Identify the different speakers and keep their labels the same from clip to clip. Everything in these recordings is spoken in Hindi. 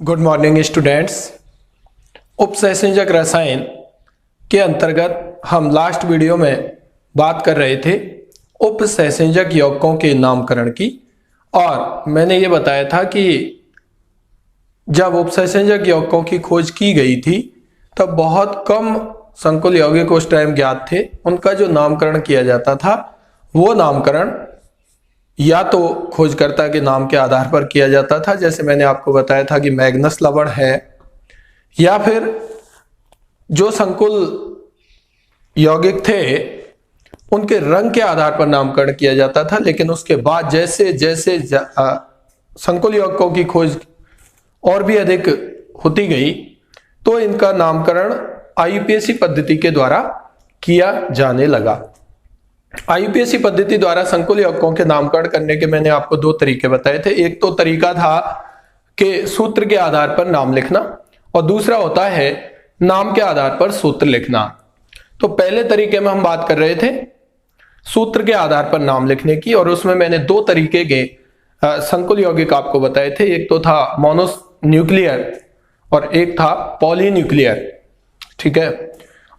Speaker 1: Good morning students. उपसंयोजक रसायन के अंतर्गत हम लास्ट वीडियो में बात कर रहे थे उपसंयोजक यौगिकों के नामकरण की, और मैंने ये बताया था कि जब उपसंयोजक यौगिकों की खोज की गई थी तब बहुत कम संकुल यौगिक उस टाइम ज्ञात थे। उनका जो नामकरण किया जाता था वो नामकरण या तो खोजकर्ता के नाम के आधार पर किया जाता था, जैसे मैंने आपको बताया था कि मैग्नस लवण है, या फिर जो संकुल यौगिक थे उनके रंग के आधार पर नामकरण किया जाता था। लेकिन उसके बाद जैसे जैसे संकुल यौगिकों की खोज और भी अधिक होती गई तो इनका नामकरण आईयूपीएसी पद्धति के द्वारा किया जाने लगा। आईयूपीएसी पद्धति द्वारा संकुल यौगिकों के नामकरण करने के मैंने आपको दो तरीके बताए थे। एक तो तरीका था कि सूत्र के आधार पर नाम लिखना, और दूसरा होता है नाम के आधार पर सूत्र लिखना। तो पहले तरीके में हम बात कर रहे थे सूत्र के आधार पर नाम लिखने की, और उसमें मैंने दो तरीके के संकुल यौगिक आपको बताए थे। एक तो था मोनोन्यूक्लियर और एक था पॉलीन्यूक्लियर, ठीक है।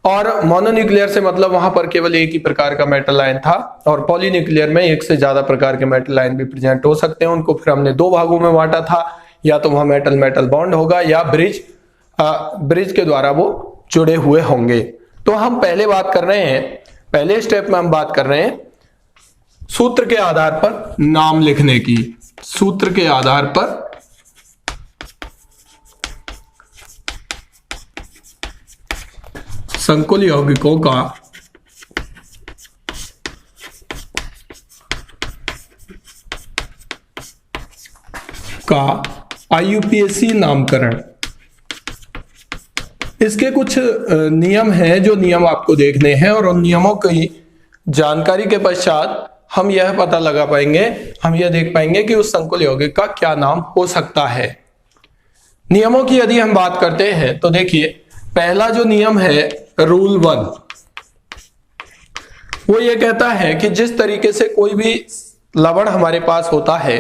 Speaker 1: और मोनोन्यूक्लियर से मतलब वहां पर केवल एक ही प्रकार का मेटल आयन था, और पॉलीन्यूक्लियर में एक से ज्यादा प्रकार के मेटल आयन भी प्रेजेंट हो सकते हैं। उनको फिर हमने दो भागों में बांटा था, या तो वहां मेटल मेटल बॉन्ड होगा या ब्रिज के द्वारा वो जुड़े हुए होंगे। तो हम पहले बात कर रहे हैं, पहले स्टेप में हम बात कर रहे हैं सूत्र के आधार पर नाम लिखने की। सूत्र के आधार पर संकुल यौगिकों का आईयूपीएसी नामकरण। इसके कुछ नियम हैं जो नियम आपको देखने हैं, और उन नियमों की जानकारी के पश्चात हम यह पता लगा पाएंगे, हम यह देख पाएंगे कि उस संकुल यौगिक का क्या नाम हो सकता है। नियमों की यदि हम बात करते हैं तो देखिए, पहला जो नियम है रूल 1, वो ये कहता है कि जिस तरीके से कोई भी लवण हमारे पास होता है,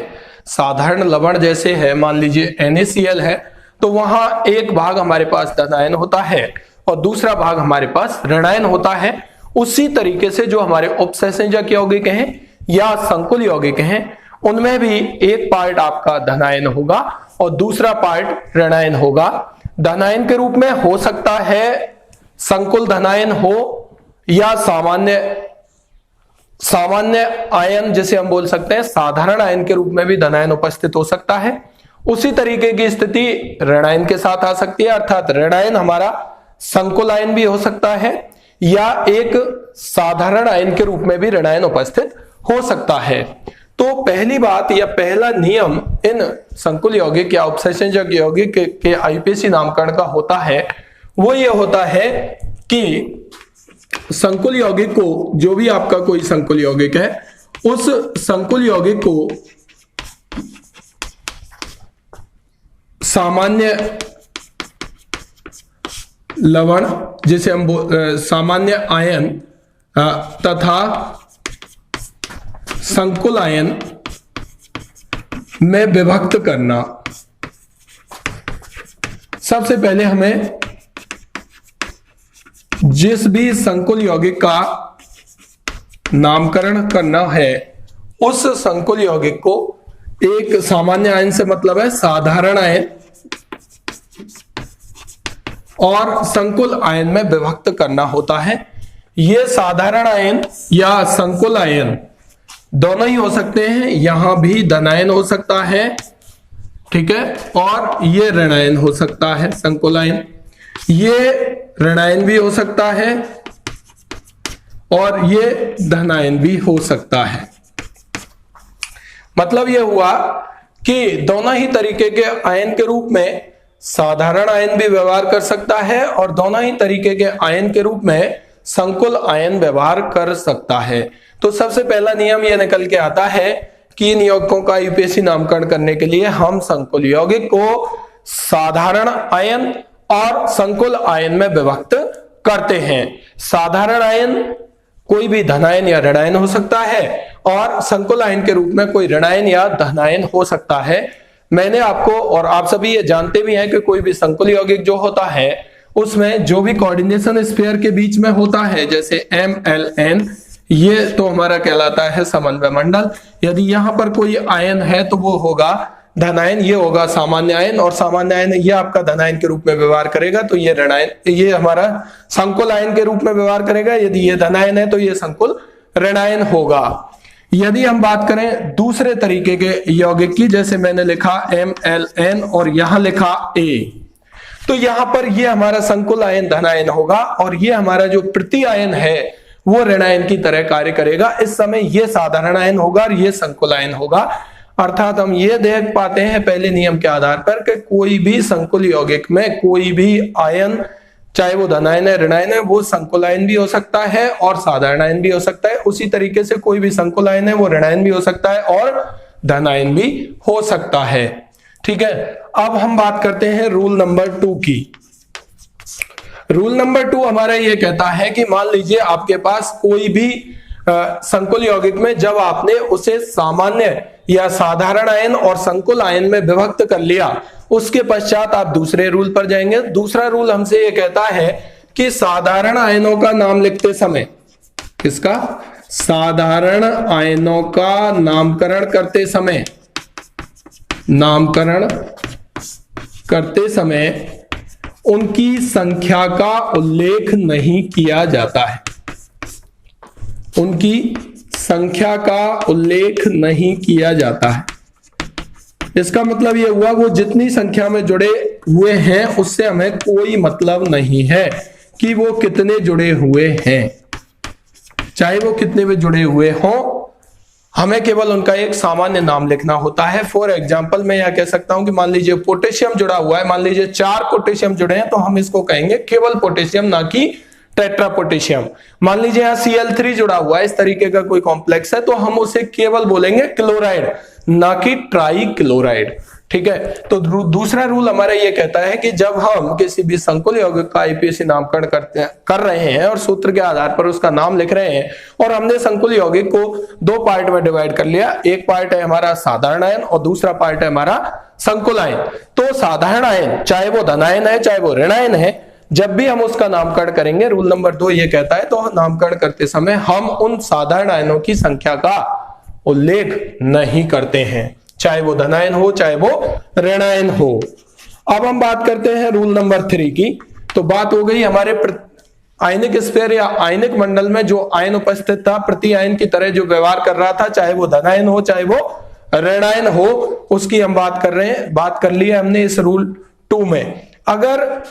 Speaker 1: साधारण लवण जैसे है, मान लीजिए NaCl है, तो वहां एक भाग हमारे पास धनायन होता है और दूसरा भाग हमारे पास ऋणायन होता है। उसी तरीके से जो हमारे उपसंयोजक यौगिक हैं या संकुल यौगिक हैं, उनमें भी एक पार्ट आपका धनायन होगा और दूसरा पार्ट ऋणायन होगा। धनायन के रूप में हो सकता है संकुल धनायन हो, या सामान्य आयन जिसे हम बोल सकते हैं साधारण आयन के रूप में भी धनायन उपस्थित हो सकता है। उसी तरीके की स्थिति ऋणायन के साथ आ सकती है, अर्थात ऋणायन हमारा संकुल आयन भी हो सकता है, या एक साधारण आयन के रूप में भी ऋणायन उपस्थित हो सकता है। तो पहली बात या पहला नियम इन संकुल यौगिक या उपसंयोजक यौगिक के आईयूपीएसी नामकरण का होता है, वो ये होता है कि संकुल यौगिक को, जो भी आपका कोई संकुल यौगिक है, उस संकुल यौगिक को सामान्य लवण जिसे हम सामान्य आयन तथा संकुल आयन में विभक्त करना। सबसे पहले हमें जिस भी संकुल यौगिक का नामकरण करना है, उस संकुल यौगिक को एक सामान्य आयन से मतलब है साधारण आयन और संकुल आयन में विभक्त करना होता है। यह साधारण आयन या संकुल आयन दोनों ही हो सकते हैं, यहां भी धनायन हो सकता है, ठीक है, और ये ऋणायन हो सकता है संकुल आयन, ये ऋणायन भी हो सकता है और ये धनायन भी हो सकता है। मतलब यह हुआ कि दोनों ही तरीके के आयन के रूप में साधारण आयन भी व्यवहार कर सकता है और दोनों ही तरीके के आयन के रूप में संकुल आयन व्यवहार कर सकता है। तो सबसे पहला नियम यह निकल के आता है कि इन यौगिकों का आईयूपीएसी नामकरण करने के लिए हम संकुल यौगिक को साधारण आयन और संकुल आयन में विभक्त करते हैं। साधारण आयन कोई भी धनायन या ऋणायन हो सकता है, और संकुल आयन के रूप में कोई ऋणायन या धनायन हो सकता है। मैंने आपको, और आप सभी ये जानते भी हैं कि कोई भी संकुल यौगिक जो होता है उसमें जो भी कोऑर्डिनेशन स्फीयर के बीच में होता है, जैसे MLN, ये तो हमारा कहलाता है समन्वय मंडल। यदि यहां पर कोई आयन है तो वो होगा धनायन, ये होगा सामान्य आयन, और सामान्य आयन ये आपका धनायन के रूप में व्यवहार करेगा, तो ये ऋणायन, ये हमारा संकुल आयन के रूप में व्यवहार करेगा। यदि ये धनायन है तो ये संकुल ऋणायन होगा। यदि हम बात करें दूसरे तरीके के यौगिक की, जैसे मैंने लिखा MLN और यहां लिखा A, तो यहां पर ये हमारा संकुल आयन धनायन होगा, और ये हमारा जो प्रति आयन है वो ऋणायन की तरह कार्य करेगा। इस समय ये साधारण आयन होगा और ये संकुल आयन होगा। अर्थात हम ये देख पाते हैं पहले नियम के आधार पर कि कोई भी संकुल यौगिक में कोई भी आयन, चाहे वो धनायन है ऋणायन है, वो संकुल आयन भी हो सकता है और साधारण आयन भी हो सकता है। उसी तरीके से कोई भी संकुल आयन है वो ऋणायन भी हो सकता है और धनायन भी हो सकता है। ठीक है, अब हम बात करते हैं रूल नंबर 2 की। रूल नंबर 2 हमारा ये कहता है कि मान लीजिए आपके पास कोई भी संकुल यौगिक में जब आपने उसे सामान्य या साधारण आयन और संकुल आयन में विभक्त कर लिया, उसके पश्चात आप दूसरे रूल पर जाएंगे। दूसरा रूल हमसे ये कहता है कि साधारण आयनों का नाम लिखते समय, किसका? साधारण आयनों का नामकरण करते समय उनकी संख्या का उल्लेख नहीं किया जाता है। उनकी संख्या का उल्लेख नहीं किया जाता है। इसका मतलब यह हुआ वो जितनी संख्या में जुड़े हुए हैं उससे हमें कोई मतलब नहीं है कि वो कितने जुड़े हुए हैं। चाहे वो कितने में जुड़े हुए हों, हमें केवल उनका एक सामान्य नाम लिखना होता है। फॉर एग्जाम्पल मैं यह कह सकता हूं कि मान लीजिए पोटेशियम जुड़ा हुआ है, मान लीजिए 4 पोटेशियम जुड़े हैं, तो हम इसको कहेंगे केवल पोटेशियम, ना कि टेट्रा पोटेशियम। मान लीजिए यहाँ Cl3 जुड़ा हुआ है, इस तरीके का कोई कॉम्प्लेक्स है, तो हम उसे केवल बोलेंगे क्लोराइड, ना कि ट्राई क्लोराइड। ठीक है, तो दूसरा रूल हमारा ये कहता है कि जब हम किसी भी संकुल यौगिक का आईपीएसी नामकरण कर रहे हैं और सूत्र के आधार पर उसका नाम लिख रहे हैं, और हमने संकुल यौगिक को 2 पार्ट में डिवाइड कर लिया, एक पार्ट है हमारा साधारण आयन और दूसरा पार्ट है हमारा संकुल आयन। तो साधारण आयन चाहे वो धनायन है चाहे वो ऋणायन है, जब भी हम उसका नामकरण करेंगे, रूल नंबर 2 ये कहता है, तो नामकरण करते समय हम उन साधारण आयनों की संख्या का उल्लेख नहीं करते हैं, चाहे वो धनायन हो चाहे वो ऋणायन हो। अब हम बात करते हैं रूल नंबर 3 की। तो बात हो गई हमारे आयनिक स्फीयर या आयनिक मंडल में जो आयन उपस्थित था, प्रति आयन की तरह जो व्यवहार कर रहा था, चाहे वो धनायन हो चाहे वो ऋणायन हो, उसकी हम बात कर रहे हैं, बात कर ली है हमने इस रूल 2 में। अगर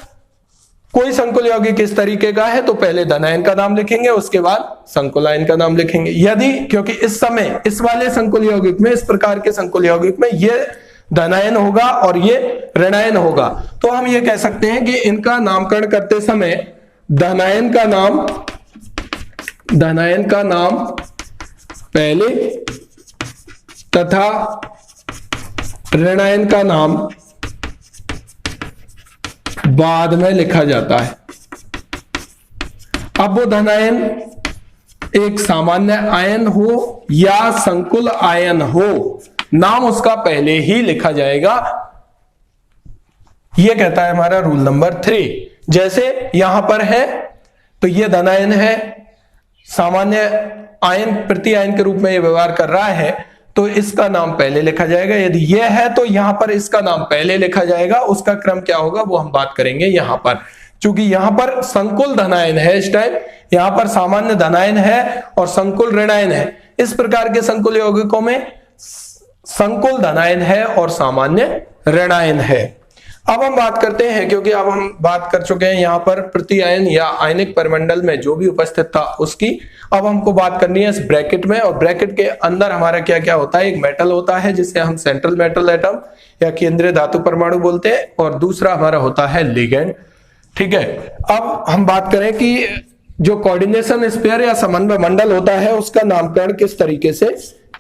Speaker 1: कोई संकुल यौगिक इस तरीके का है तो पहले धनायन का नाम लिखेंगे, उसके बाद संकुल आयन का नाम लिखेंगे। यदि, क्योंकि इस समय इस वाले संकुल यौगिक में, इस प्रकार के संकुल यौगिक में ये धनायन होगा और ये ऋणायन होगा, तो हम ये कह सकते हैं कि इनका नामकरण करते समय धनायन का नाम पहले तथा ऋणायन का नाम बाद में लिखा जाता है। अब वो धनायन एक सामान्य आयन हो या संकुल आयन हो, नाम उसका पहले ही लिखा जाएगा। यह कहता है हमारा रूल नंबर 3। जैसे यहां पर है तो यह धनायन है, सामान्य आयन प्रति आयन के रूप में यह व्यवहार कर रहा है, तो इसका नाम पहले लिखा जाएगा। यदि यह है तो यहां पर इसका नाम पहले लिखा जाएगा, उसका क्रम क्या होगा वो हम बात करेंगे यहां पर। क्योंकि यहां पर संकुल धनायन है इस टाइम, यहां पर सामान्य धनायन है और संकुल ऋणायन है। इस प्रकार के संकुल यौगिकों में संकुल धनायन है और सामान्य ऋणायन है। अब हम बात करते हैं, क्योंकि अब हम बात कर चुके हैं यहां पर प्रति आयन या आयनिक परिमंडल में जो भी उपस्थित था उसकी, अब हमको बात करनी है इस ब्रैकेट में। और ब्रैकेट के अंदर हमारा क्या क्या होता है, एक मेटल होता है जिसे हम सेंट्रल मेटल एटम या केंद्रीय धातु परमाणु बोलते हैं, और दूसरा हमारा होता है लिगेंड। ठीक है, अब हम बात करें कि जो कोऑर्डिनेशन स्फीयर या समन्वय मंडल होता है उसका नामकरण किस तरीके से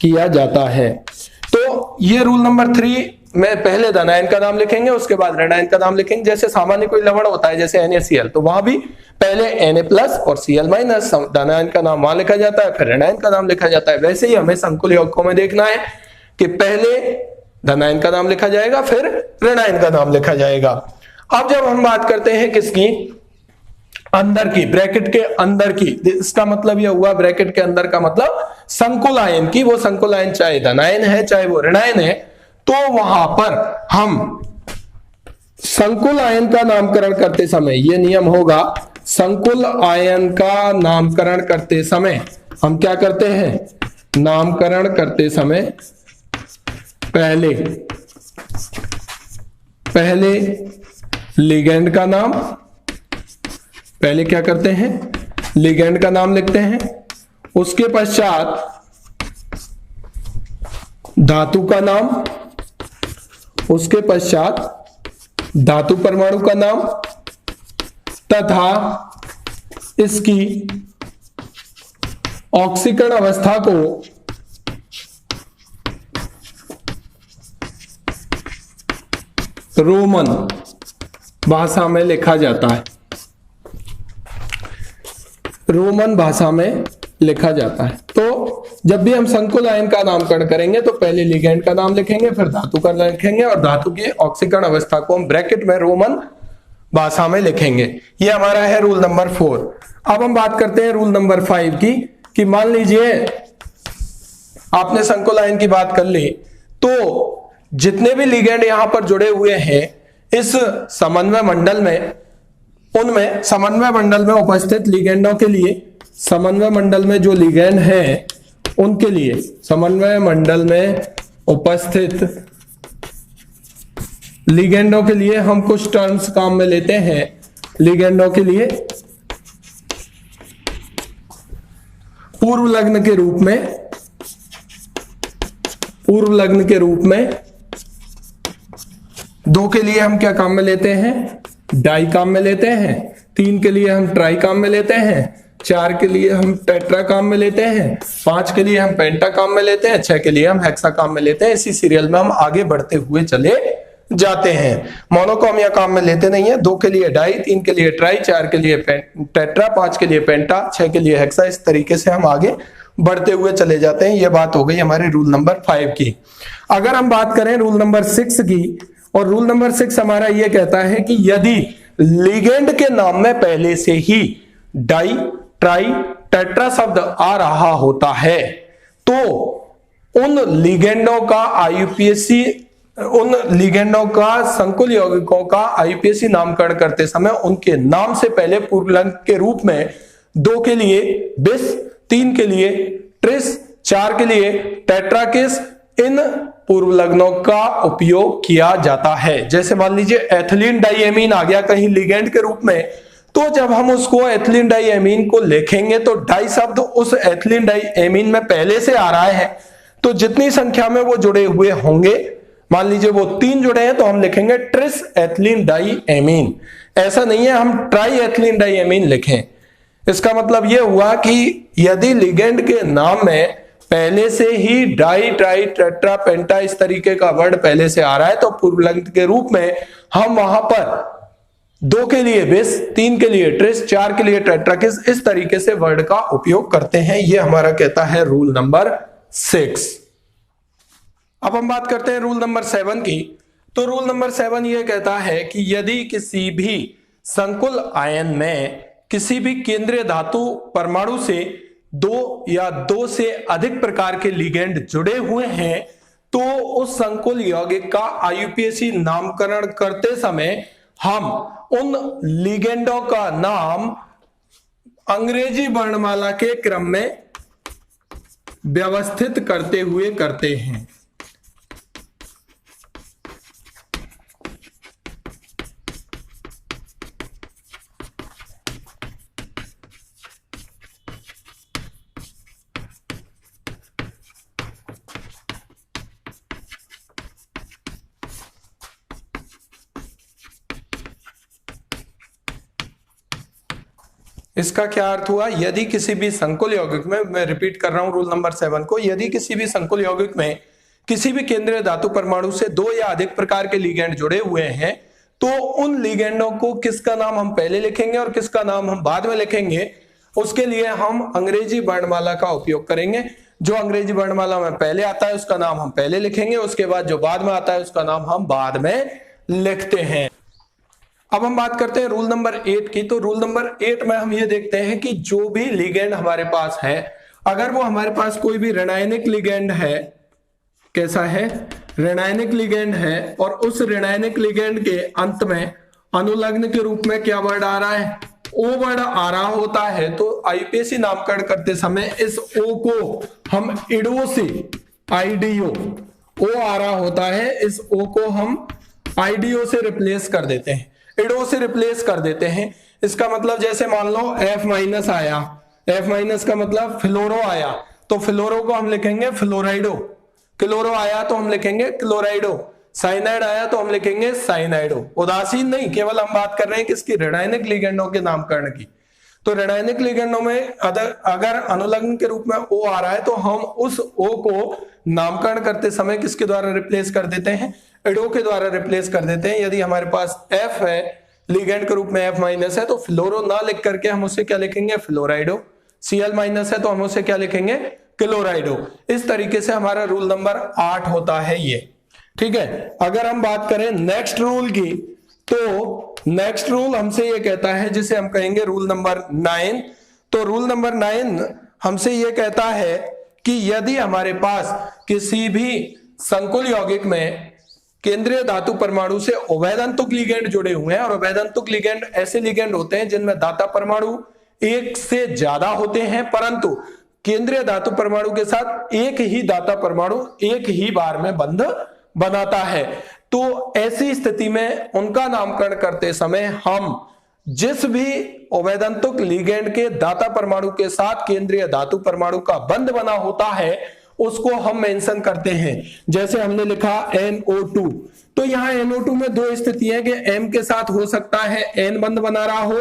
Speaker 1: किया जाता है। तो ये रूल नंबर 3 में पहले धनायन का नाम लिखेंगे, उसके बाद ऋणायन का नाम लिखेंगे। जैसे सामान्य कोई लवण होता है जैसे NaCl, तो वहां भी पहले Na+ और Cl- धनायन का नाम वहां लिखा जाता है, फिर ऋणायन का नाम लिखा जाता है। वैसे ही हमें संकुल यौगिकों में देखना है कि पहले धनायन का नाम लिखा जाएगा, फिर ऋणायन का नाम लिखा जाएगा। अब जब हम बात करते हैं किसकी, अंदर की, ब्रैकेट के अंदर की, इसका मतलब यह हुआ ब्रैकेट के अंदर का मतलब संकुल आयन की, वो संकुल आयन चाहे धनायन है चाहे वो ऋणायन है, तो वहां पर हम संकुल आयन का नामकरण करते समय, यह नियम होगा, संकुल आयन का नामकरण करते समय हम क्या करते हैं, नामकरण करते समय पहले लिगेंड का नाम, पहले क्या करते हैं, लिगेंड का नाम लिखते हैं, उसके पश्चात धातु का नाम, उसके पश्चात धातु परमाणु का नाम तथा इसकी ऑक्सीकरण अवस्था को रोमन भाषा में लिखा जाता है, रोमन भाषा में लिखा जाता है। तो जब भी हम संकुल आयन का नामकरण करेंगे तो पहले लिगेंड का नाम लिखेंगे, फिर धातु का लिखेंगे और धातु की ऑक्सीकरण अवस्था को हम ब्रैकेट में रोमन भाषा में लिखेंगे। ये हमारा है रूल नंबर 4। अब हम बात करते हैं रूल नंबर 5 की, कि मान लीजिए आपने संकुल आयन की बात कर ली, तो जितने भी लिगेंड यहां पर जुड़े हुए हैं इस समन्वय मंडल में, उनमें समन्वय मंडल में उपस्थित लिगेंडों के लिए, समन्वय मंडल में जो लिगेंड हैं उनके लिए, समन्वय मंडल में उपस्थित लिगेंडों के लिए हम कुछ टर्म्स काम में लेते हैं। लिगेंडों के लिए पूर्व लग्न के रूप में, पूर्व लग्न के रूप में 2 के लिए हम क्या काम में लेते हैं, डाई काम में लेते हैं, 3 के लिए हम ट्राई काम में लेते हैं, 4 के लिए हम टेट्रा काम में लेते हैं, 5 के लिए हम पेंटा काम में लेते हैं, 6 के लिए हम हेक्सा काम में लेते हैं। इसी सीरियल में हम आगे बढ़ते हुए चले जाते हैं। मोनो को हम यह काम में लेते नहीं है। 2 के लिए डाई, 3 के लिए ट्राई, 4 के लिए टेट्रा, 5 के लिए पेंटा, 6 के लिए हेक्सा। इस तरीके से हम आगे बढ़ते हुए चले जाते हैं। यह बात हो गई हमारे रूल नंबर 5 की। अगर हम बात करें रूल नंबर 6 की, और रूल नंबर 6 हमारा यह कहता है कि यदि लिगेंड के नाम में पहले से ही डाई, ट्राई, टेट्रा शब्द आ रहा होता है तो उन लिगेंडों का आईयूपीएसी, उन लिगेंडों का संकुल यौगिकों का आईयूपीएसी नामकरण करते समय उनके नाम से पहले पूर्व लग्न के रूप में 2 के लिए बिस, 3 के लिए ट्रिस, 4 के लिए टेट्राकिस, इन पूर्व लग्नों का उपयोग किया जाता है। जैसे मान लीजिए एथिलीन डाइएमीन आ गया कहीं लिगेंड के रूप में, तो जब हम उसको एथिलीन डाइएमीन को लिखेंगे तो डाई शब्द उस एथिलीन डाइएमीन में पहले से आ रहा है, तो जितनी संख्या में वो जुड़े हुए होंगे, मान लीजिए वो 3 जुड़े हैं तो हम लिखेंगे ट्रिस एथिलीन डाइएमीन। ऐसा नहीं है हम ट्राई एथिलीन डाइएमीन लिखें। इसका मतलब यह हुआ कि यदि लिगेंड के नाम में पहले से ही डाई, ट्राई, टेट्रा, पेंटा इस तरीके का वर्ड पहले से आ रहा है तो पूर्व लग्न के रूप में हम वहां पर 2 के लिए बिस, 3 के लिए ट्रिस, 4 के लिए टेट्राकिस, इस तरीके से वर्ड का उपयोग करते हैं। यह हमारा कहता है रूल नंबर 6। अब हम बात करते हैं रूल नंबर 7 की। तो रूल नंबर 7 यह कहता है कि यदि किसी भी संकुल आयन में किसी भी केंद्रीय धातु परमाणु से 2 या 2 से अधिक प्रकार के लिगेंड जुड़े हुए हैं तो उस संकुल यौगिक का आईयूपीएसी नामकरण करते समय हम उन लिगेंडों का नाम अंग्रेजी वर्णमाला के क्रम में व्यवस्थित करते हुए करते हैं। इसका क्या अर्थ हुआ, यदि किसी भी संकुल यौगिक में, मैं रिपीट कर रहा हूं रूल नंबर 7 को, यदि किसी भी संकुल यौगिक में किसी भी केंद्रीय धातु परमाणु से 2 या अधिक प्रकार के लिगेंड जुड़े हुए हैं तो उन लिगेंडों को किसका नाम हम पहले लिखेंगे और किसका नाम हम बाद में लिखेंगे, उसके लिए हम अंग्रेजी वर्णमाला का उपयोग करेंगे। जो अंग्रेजी वर्णमाला में पहले आता है उसका नाम हम पहले लिखेंगे, उसके बाद जो बाद में आता है उसका नाम हम बाद में लिखते हैं। अब हम बात करते हैं रूल नंबर 8 की। तो रूल नंबर 8 में हम ये देखते हैं कि जो भी लिगेंड हमारे पास है, अगर वो हमारे पास कोई भी ऋणायनिक लिगेंड है, कैसा है, ऋणायनिक लिगेंड है, और उस ऋणायनिक लिगेंड के अंत में अनुलग्न के रूप में क्या वर्ड आ रहा है, ओ वर्ड आ रहा होता है, तो आईपीएसी नामकरण करते समय इस ओ को हम इडो से, आईडीओ, ओ आ रहा होता है, इस ओ को हम आईडीओ से रिप्लेस कर देते हैं, इडो से रिप्लेस कर देते हैं। इसका मतलब जैसे मान लो F माइनस आया, F माइनस का मतलब फ्लोरो आया, तो फ्लोरो को हम लिखेंगे फ्लोराइडो, क्लोरो आया तो हम लिखेंगे क्लोराइडो, साइनाइड आया तो हम लिखेंगे साइनाइडो। उदासीन नहीं, केवल हम बात कर रहे हैं किसकी, ऋणायनिक लिगेंडों के नामकरण की। तो ऋणायनिक लिगेंडों में अगर अनुलग्न के रूप में O आ रहा है तो हम उस O को नामकरण करते समय किसके द्वारा रिप्लेस कर देते हैं, इडो के द्वारा रिप्लेस कर देते हैं। यदि हमारे पास F है, लिगेंड के रूप में F माइनस है, तो फ्लोरो ना लिख करके हम उसे क्या लिखेंगे, फ्लोराइडो। Cl माइनस है तो हम उसे क्या लिखेंगे, क्लोराइडो। इस तरीके से हमारा रूल नंबर 8 होता है ये, ठीक है। अगर हम बात करें नेक्स्ट रूल की, तो नेक्स्ट रूल हमसे ये कहता है, जिसे हम कहेंगे रूल नंबर 9। तो रूल नंबर 9 हमसे ये कहता है कि यदि हमारे पास किसी भी संकुल यौगिक में केंद्रीय धातु परमाणु से उभयदंतुक लिगेंड जुड़े हुए हैं, और उभयदंतुक लिगेंड ऐसे लिगेंड होते हैं जिनमें दाता परमाणु एक से ज्यादा होते हैं, परंतु केंद्रीय धातु परमाणु के साथ एक ही दाता परमाणु एक ही बार में बंध बनाता है, तो ऐसी स्थिति में उनका नामकरण करते समय हम जिस भी उभयदंतुक लिगेंड के दाता परमाणु के साथ केंद्रीय धातु परमाणु का बंध बना होता है उसको हम मेंशन करते हैं। जैसे हमने लिखा NO2, तो यहाँ NO2 में दो स्थिति है कि M के साथ हो सकता है N बंध बना रहा हो,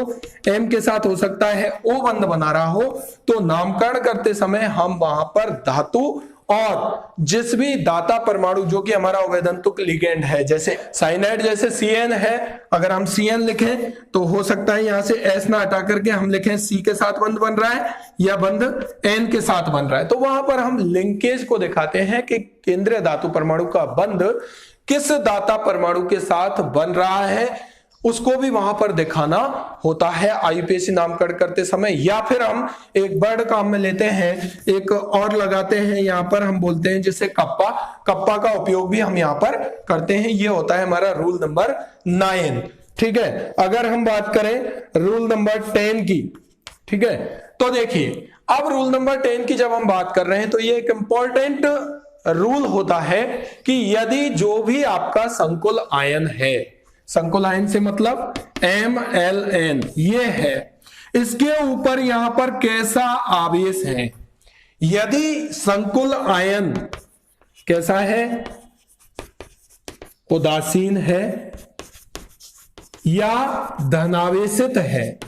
Speaker 1: M के साथ हो सकता है O बंध बना रहा हो। तो नामकरण करते समय हम वहां पर धातु और जिस भी दाता परमाणु जो कि हमारा उभयदंतुक लिगेंड है, जैसे साइनाइड जैसे CN है, अगर हम CN लिखें तो हो सकता है यहां से S ना हटा करके हम लिखें C के साथ बंध बन रहा है या बंध N के साथ बन रहा है। तो वहां पर हम लिंकेज को दिखाते हैं कि केंद्रीय धातु परमाणु का बंध किस दाता परमाणु के साथ बन रहा है, उसको भी वहां पर दिखाना होता है आईपीएसी नामकरण करते समय। या फिर हम एक वर्ड काम में लेते हैं, एक और लगाते हैं, यहां पर हम बोलते हैं जिसे कप्पा, कप्पा का उपयोग भी हम यहां पर करते हैं। ये होता है हमारा रूल नंबर 9, ठीक है। अगर हम बात करें रूल नंबर 10 की, ठीक है, तो देखिए अब रूल नंबर 10 की जब हम बात कर रहे हैं तो ये एक इंपॉर्टेंट रूल होता है कि यदि जो भी आपका संकुल आयन है, संकुल आयन से मतलब MLN ये है, इसके ऊपर यहां पर कैसा आवेश है, यदि संकुल आयन कैसा है, उदासीन है या धनावेशित है,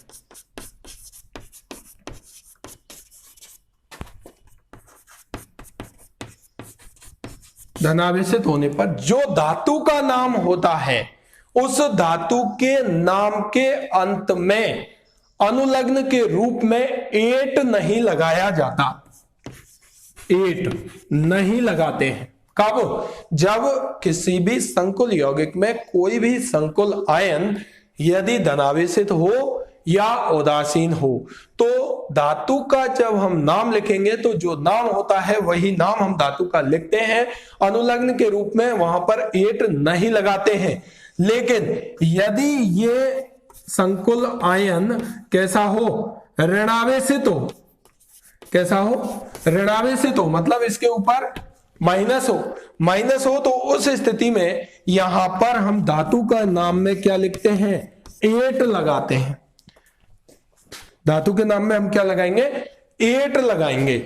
Speaker 1: धनावेशित होने पर जो धातु का नाम होता है उस धातु के नाम के अंत में अनुलग्न के रूप में 8 नहीं लगाया जाता, 8 नहीं लगाते हैं। कब, जब किसी भी संकुल यौगिक में कोई भी संकुल आयन यदि धनावेशित हो या उदासीन हो, तो धातु का जब हम नाम लिखेंगे तो जो नाम होता है वही नाम हम धातु का लिखते हैं, अनुलग्न के रूप में वहां पर 8 नहीं लगाते हैं। लेकिन यदि ये संकुल आयन कैसा हो, ऋणावेशित हो, कैसा हो, ऋणावेशित हो, मतलब इसके ऊपर माइनस हो, तो उस स्थिति में यहां पर हम धातु का नाम में क्या लिखते हैं, 8 लगाते हैं। धातु के नाम में हम क्या लगाएंगे, 8 लगाएंगे,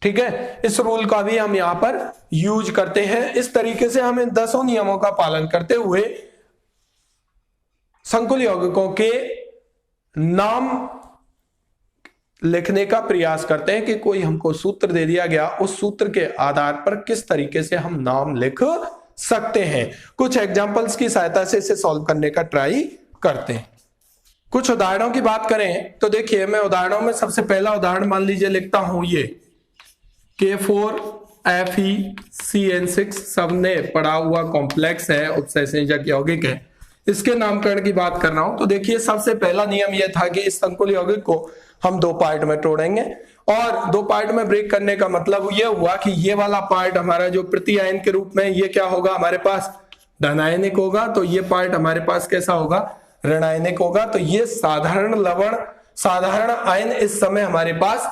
Speaker 1: ठीक है। इस रूल का भी हम यहां पर यूज करते हैं। इस तरीके से हम इन 10 नियमों का पालन करते हुए संकुल यौगिकों के नाम लिखने का प्रयास करते हैं कि कोई हमको सूत्र दे दिया गया, उस सूत्र के आधार पर किस तरीके से हम नाम लिख सकते हैं। कुछ एग्जांपल्स की सहायता से इसे सॉल्व करने का ट्राई करते हैं। कुछ उदाहरणों की बात करें तो देखिए, मैं उदाहरणों में सबसे पहला उदाहरण मान लीजिए लिखता हूं, K4FeCN6 सबने पढ़ा हुआ कॉम्प्लेक्स है, उपसहसंयोजक यौगिक है। इसके नामकरण की बात कर रहा हूं तो देखिए सबसे पहला नियम यह था कि इस संकुल यौगिक को हम दो पार्ट में तोड़ेंगे, और दो पार्ट में ब्रेक करने का मतलब यह हुआ कि ये वाला पार्ट हमारा जो प्रति आयन के रूप में ये क्या होगा, हमारे पास धनायनिक होगा, तो ये पार्ट हमारे पास कैसा होगा, ऋणायनिक होगा। तो ये साधारण लवण, साधारण आयन इस समय हमारे पास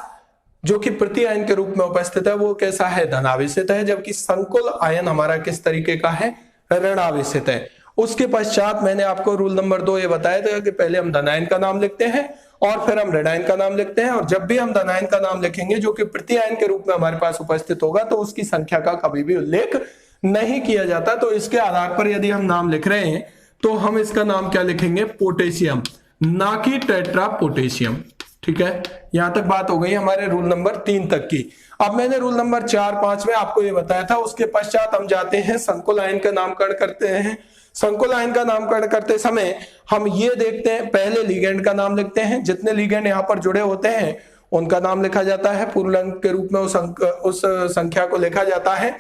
Speaker 1: जो कि प्रति आयन के रूप में उपस्थित है वो कैसा है, धनावेशित है, जबकि संकुल आयन हमारा किस तरीके का है, ऋणावेशित है। उसके पश्चात मैंने आपको रूल नंबर 2 ये बताया था कि पहले हम धनायन का नाम लिखते हैं और फिर हम ऋणायन का नाम लिखते हैं, और जब भी हम धनायन का नाम लिखेंगे जो कि प्रति आयन के रूप में हमारे पास उपस्थित होगा तो उसकी संख्या का कभी भी उल्लेख नहीं किया जाता। तो इसके आधार पर यदि हम नाम लिख रहे हैं तो हम इसका नाम क्या लिखेंगे, पोटेशियम, ना कि टेट्रा पोटेशियम। ठीक है, यहां तक बात हो गई हमारे रूल नंबर 3 तक की। अब मैंने रूल नंबर 4, 5 में आपको ये बताया था। उसके पश्चात हम जाते हैं संकुल आयन का नामकरण करते हैं। संकुल आयन का नामकरण करते समय हम ये देखते हैं, पहले लिगेंड का नाम लिखते हैं, जितने लिगेंड यहाँ पर जुड़े होते हैं उनका नाम लिखा जाता है, पूर्णांक के रूप में उस संख्या को लिखा जाता है।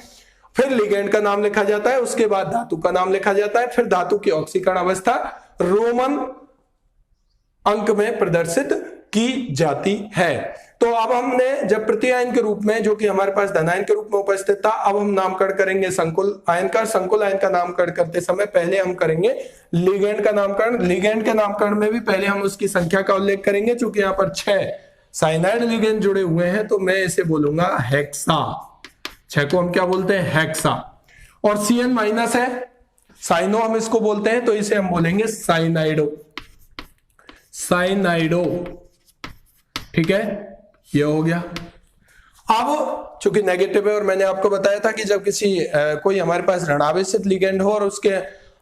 Speaker 1: फिर लिगेंड का नाम लिखा जाता है, उसके बाद धातु का नाम लिखा जाता है, फिर धातु की ऑक्सीकरण अवस्था रोमन अंक में प्रदर्शित की जाती है। तो अब हमने जब प्रति आयन के रूप में जो कि हमारे पास धनायन के रूप में उपस्थित था, अब हम नामकरण करेंगे संकुल आयन का। संकुल आयन का नामकरण करते समय पहले हम करेंगे लिगेंड का नामकरण। लिगेंड के नामकरण में भी पहले हम उसकी संख्या का उल्लेख करेंगे। चूंकि यहाँ पर 6 साइनाइड लिगेंड जुड़े हुए हैं तो मैं इसे बोलूंगा हेक्सा। 6 को हम क्या बोलते हैं, हेक्सा। और CN माइनस है, साइनो हम इसको बोलते हैं, तो इसे हम बोलेंगे साइनाइडो, साइनाइडो। ठीक है, ये हो गया। अब चूंकि नेगेटिव है और मैंने आपको बताया था कि जब किसी कोई हमारे पास ऋणावेशित लिगेंड हो और उसके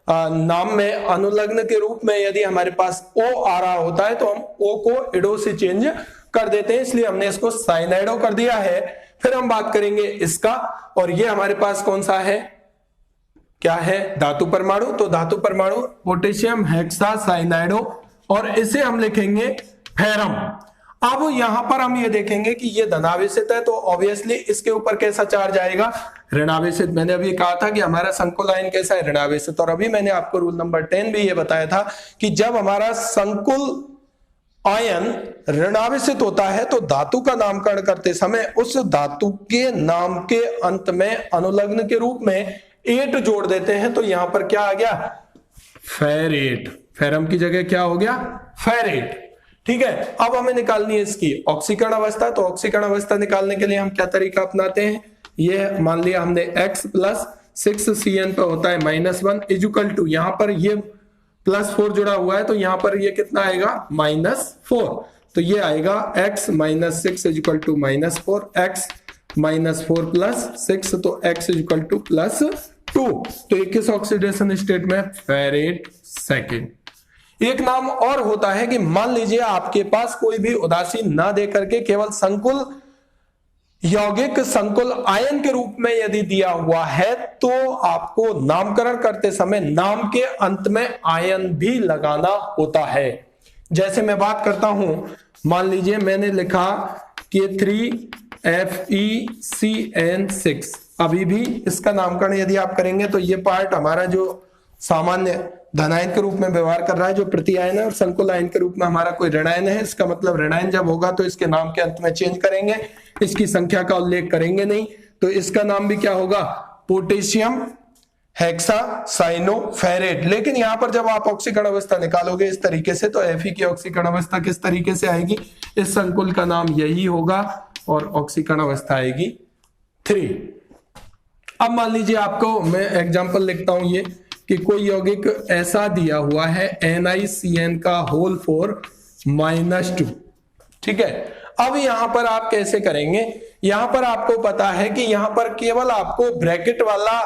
Speaker 1: नाम में अनुलग्न के रूप में यदि हमारे पास O आ रहा होता है तो हम O को इडो से चेंज कर देते हैं, इसलिए हमने इसको साइनाइडो कर दिया है। फिर हम बात करेंगे इसका, और ये हमारे पास कौन सा है, क्या है, धातु परमाणु। तो धातु परमाणु पोटेशियम हेक्सा साइनाइडो, और इसे हम लिखेंगे फेरम। अब यहां पर हम ये देखेंगे कि ये धनावेशित है तो ऑब्वियसली इसके ऊपर कैसा चार्ज आएगा, ऋणावेशित। मैंने अभी कहा था कि हमारा संकुल आयन कैसा है, ऋणावेशित। और अभी मैंने आपको रूल नंबर 10 भी ये बताया था कि जब हमारा संकुल आयन ऋणावेशित होता है तो धातु का नामकरण करते समय उस धातु के नाम के अंत में अनुलग्न के रूप में 8 जोड़ देते हैं। तो यहां पर क्या आ गया, फेरेट। फेरम की जगह क्या हो गया, फेरेट। ठीक है, अब हमें निकालनी है इसकी ऑक्सीकरण अवस्था। तो ऑक्सीकरण अवस्था निकालने के लिए हम क्या तरीका अपनाते हैं, ये मान लिया हमने x प्लस 6CN पे होता है -1 इजुकल टू, यहां पर ये +4 जुड़ा हुआ है तो यहां पर ये कितना आएगा, -4। तो ये आएगा x - 6 इजुकल टू -4, x -4 + 6, तो x इजुकल टू +2। तो ये किस ऑक्सीडेशन स्टेट में, फेरेट सेकेंड। एक नाम और होता है कि मान लीजिए आपके पास कोई भी उदासीन ना दे करके केवल संकुल यौगिक संकुल आयन के रूप में यदि दिया हुआ है तो आपको नामकरण करते समय नाम के अंत में आयन भी लगाना होता है। जैसे मैं बात करता हूं, मान लीजिए मैंने लिखा K3FeCN6, अभी भी इसका नामकरण यदि आप करेंगे तो ये पार्ट हमारा जो सामान्य धनायन के रूप में व्यवहार कर रहा है जो प्रति आयन है, और संकुल आयन के रूप में हमारा कोई ऋणायन है। इसका मतलब ऋणायन जब होगा तो इसके नाम के अंत में चेंज करेंगे, इसकी संख्या का उल्लेख करेंगे नहीं। तो इसका नाम भी क्या होगा, पोटेशियम हेक्सा साइनो फेरेट। लेकिन यहां पर जब आप ऑक्सीकरण अवस्था निकालोगे इस तरीके से तो Fe की ऑक्सीकरण अवस्था किस तरीके से आएगी, इस संकुल का नाम यही होगा और ऑक्सीकरण अवस्था आएगी 3। अब मान लीजिए आपको मैं एग्जांपल लिखता हूं ये कि कोई यौगिक ऐसा दिया हुआ है NiCN का होल 4 -2। ठीक है, अब यहां पर आप कैसे करेंगे, यहां पर आपको पता है कि यहां पर केवल आपको ब्रैकेट वाला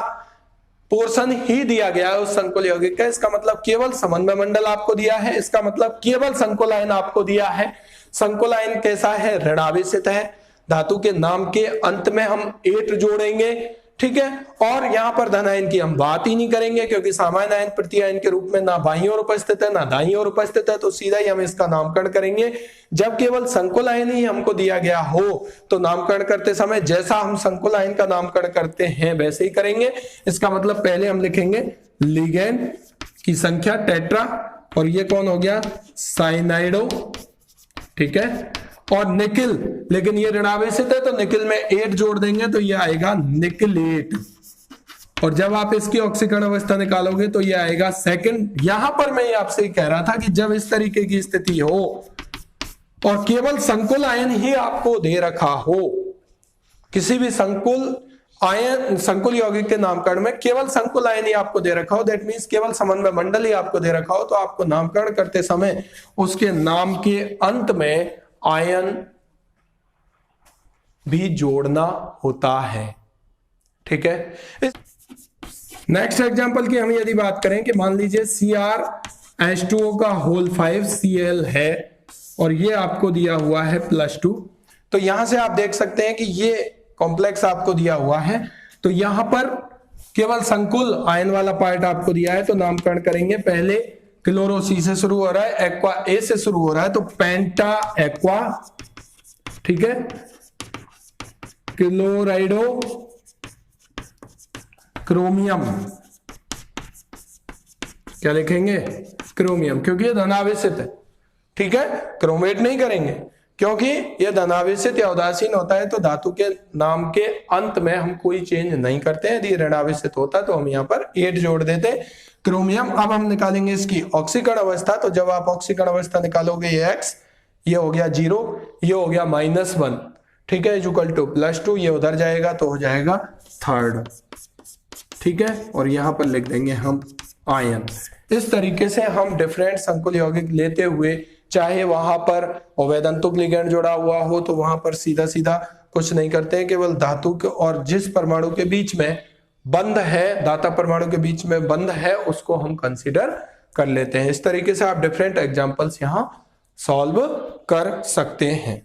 Speaker 1: पोर्शन ही दिया गया है उस संकुल यौगिक का। इसका मतलब केवल समन्वय मंडल आपको दिया है, इसका मतलब केवल संकुल आयन आपको दिया है। संकुल आयन कैसा है, ऋणावेशित है। धातु के नाम के अंत में हम 8 जोड़ेंगे, ठीक है। और यहां पर धन आयन की हम बात ही नहीं करेंगे क्योंकि सामान्य आयन प्रति आयन के रूप में ना बाईं ओर उपस्थित है ना दाईं ओर उपस्थित है, तो सीधा ही हम इसका नामकरण करेंगे। जब केवल संकुल आयन ही हमको दिया गया हो तो नामकरण करते समय जैसा हम संकुल आयन का नामकरण करते हैं वैसे ही करेंगे। इसका मतलब पहले हम लिखेंगे लिगेंड की संख्या टेट्रा, और ये कौन हो गया साइनाइडो, ठीक है। और निकिल, लेकिन ये ऋणावेशित है तो निकिल में 8 जोड़ देंगे तो ये आएगा निकलेट। और जब आप इसकी ऑक्सीकरण अवस्था निकालोगे तो ये आएगा सेकंड। यहां पर मैं आपसे कह रहा था कि जब इस तरीके की स्थिति हो और केवल संकुल आयन ही आपको दे रखा हो, किसी भी संकुल आयन संकुल यौगिक के नामकरण में केवल संकुल आयन ही आपको दे रखा हो, दैट मींस केवल समन्वय मंडल ही आपको दे रखा हो, तो आपको नामकरण करते समय उसके नाम के अंत में आयन भी जोड़ना होता है, ठीक है। नेक्स्ट एग्जांपल की हम यदि बात करें कि मान लीजिए CrH2O का होल 5 Cl है और ये आपको दिया हुआ है +2, तो यहां से आप देख सकते हैं कि ये कॉम्प्लेक्स आपको दिया हुआ है, तो यहां पर केवल संकुल आयन वाला पार्ट आपको दिया है, तो नामकरण करेंगे। पहले क्लोरो C से शुरू हो रहा है, एक्वा A से शुरू हो रहा है, तो पेंटा एक्वा, ठीक है, क्लोराइडो क्रोमियम, क्या लिखेंगे क्रोमियम, क्योंकि ये धनावेशित है, ठीक है। क्रोमेट नहीं करेंगे क्योंकि यह धनावेशित या उदासीन होता है, तो धातु के नाम के अंत में हम कोई चेंज नहीं करते हैं। यदि ऋणावेशित होता तो हम यहाँ पर 8 जोड़ देते क्रोमियम। अब हम निकालेंगे इसकी ऑक्सीकरण अवस्था, तो जब आप ऑक्सीकरण अवस्था निकालोगे ये X, ये हो गया 0, ये हो गया -1, ठीक है, इक्वल टू +2, ये उधर जाएगा तो हो जाएगा 3rd, ठीक है। और यहां पर लिख देंगे हम आयन। इस तरीके से हम डिफरेंट संकुल यौगिक लेते हुए, चाहे वहां पर अवैधंतुक लिगेंड जुड़ा हुआ हो तो वहां पर सीधा सीधा कुछ नहीं करते हैं, केवल धातु के और जिस परमाणु के बीच में बंध है, दाता परमाणु के बीच में बंध है, उसको हम कंसीडर कर लेते हैं। इस तरीके से आप डिफरेंट एग्जांपल्स यहां सॉल्व कर सकते हैं।